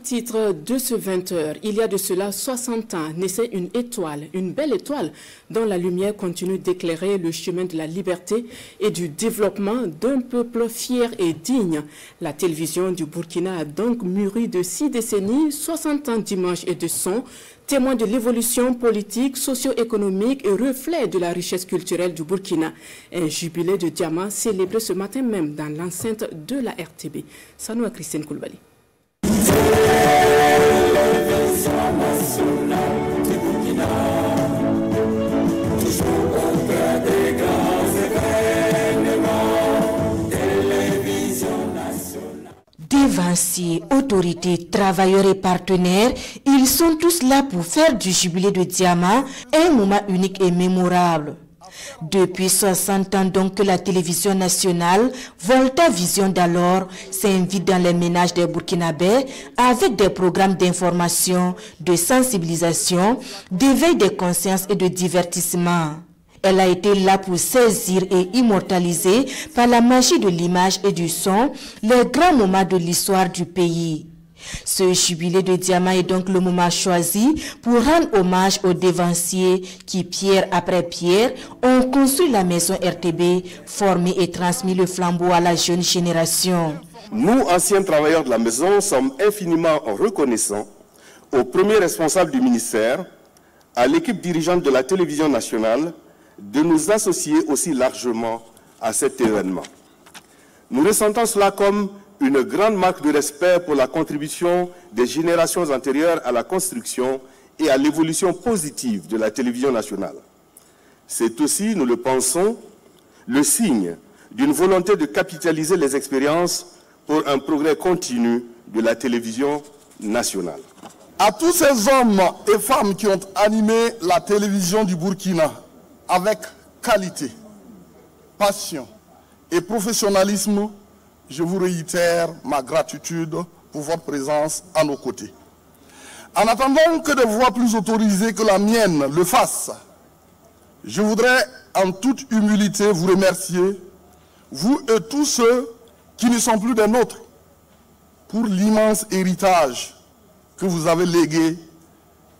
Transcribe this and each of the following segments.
Titre de ce 20h, il y a de cela 60 ans, naissait une étoile, une belle étoile, dont la lumière continue d'éclairer le chemin de la liberté et du développement d'un peuple fier et digne. La télévision du Burkina a donc mûri de 6 décennies, 60 ans d'images et de sons, témoin de l'évolution politique, socio-économique et reflet de la richesse culturelle du Burkina. Un jubilé de diamant célébré ce matin même dans l'enceinte de la RTB. Sanoua Christine Koulibaly. Devanciers, autorités, travailleurs et partenaires, ils sont tous là pour faire du jubilé de diamant un moment unique et mémorable. Depuis 60 ans donc que la télévision nationale, Volta Vision d'alors, s'invite dans les ménages des Burkinabés avec des programmes d'information, de sensibilisation, d'éveil des consciences et de divertissement. Elle a été là pour saisir et immortaliser par la magie de l'image et du son les grands moments de l'histoire du pays. Ce jubilé de diamant est donc le moment choisi pour rendre hommage aux devanciers qui, pierre après pierre, ont construit la maison RTB, formé et transmis le flambeau à la jeune génération. Nous, anciens travailleurs de la maison, sommes infiniment reconnaissants aux premiers responsables du ministère, à l'équipe dirigeante de la télévision nationale, de nous associer aussi largement à cet événement. Nous ressentons cela comme une grande marque de respect pour la contribution des générations antérieures à la construction et à l'évolution positive de la télévision nationale. C'est aussi, nous le pensons, le signe d'une volonté de capitaliser les expériences pour un progrès continu de la télévision nationale. À tous ces hommes et femmes qui ont animé la télévision du Burkina avec qualité, passion et professionnalisme, je vous réitère ma gratitude pour votre présence à nos côtés. En attendant que des voix plus autorisées que la mienne le fassent, je voudrais en toute humilité vous remercier, vous et tous ceux qui ne sont plus des nôtres, pour l'immense héritage que vous avez légué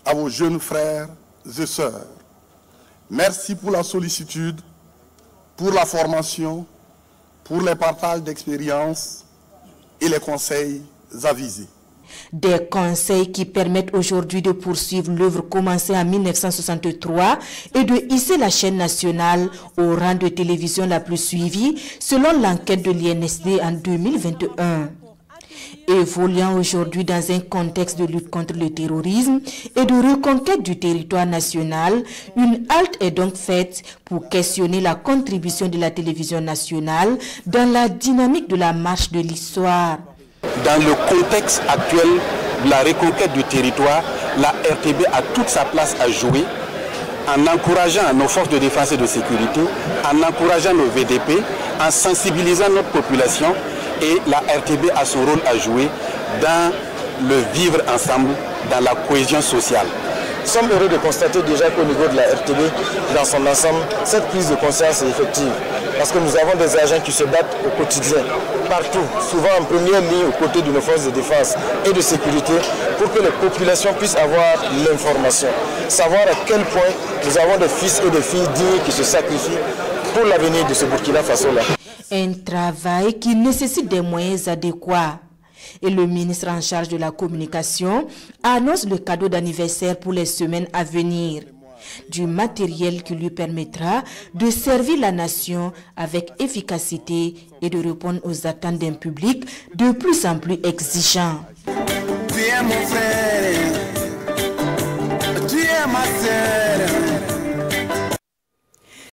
à vos jeunes frères et sœurs. Merci pour la sollicitude, pour la formation, pour les partages d'expériences et les conseils avisés. Des conseils qui permettent aujourd'hui de poursuivre l'œuvre commencée en 1963 et de hisser la chaîne nationale au rang de télévision la plus suivie selon l'enquête de l'INSD en 2021. Évoluant aujourd'hui dans un contexte de lutte contre le terrorisme et de reconquête du territoire national, une halte est donc faite pour questionner la contribution de la télévision nationale dans la dynamique de la marche de l'histoire. Dans le contexte actuel de la reconquête du territoire, la RTB a toute sa place à jouer en encourageant nos forces de défense et de sécurité, en encourageant nos VDP, en sensibilisant notre population. Et la RTB a son rôle à jouer dans le vivre ensemble, dans la cohésion sociale. Nous sommes heureux de constater déjà qu'au niveau de la RTB, dans son ensemble, cette prise de conscience est effective. Parce que nous avons des agents qui se battent au quotidien, partout, souvent en première ligne aux côtés de nos forces de défense et de sécurité, pour que les populations puissent avoir l'information. Savoir à quel point nous avons des fils et des filles dignes qui se sacrifient pour l'avenir de ce Burkina Faso-là. Un travail qui nécessite des moyens adéquats. Et le ministre en charge de la communication annonce le cadeau d'anniversaire pour les semaines à venir. Du matériel qui lui permettra de servir la nation avec efficacité et de répondre aux attentes d'un public de plus en plus exigeant. Tu es mon frère.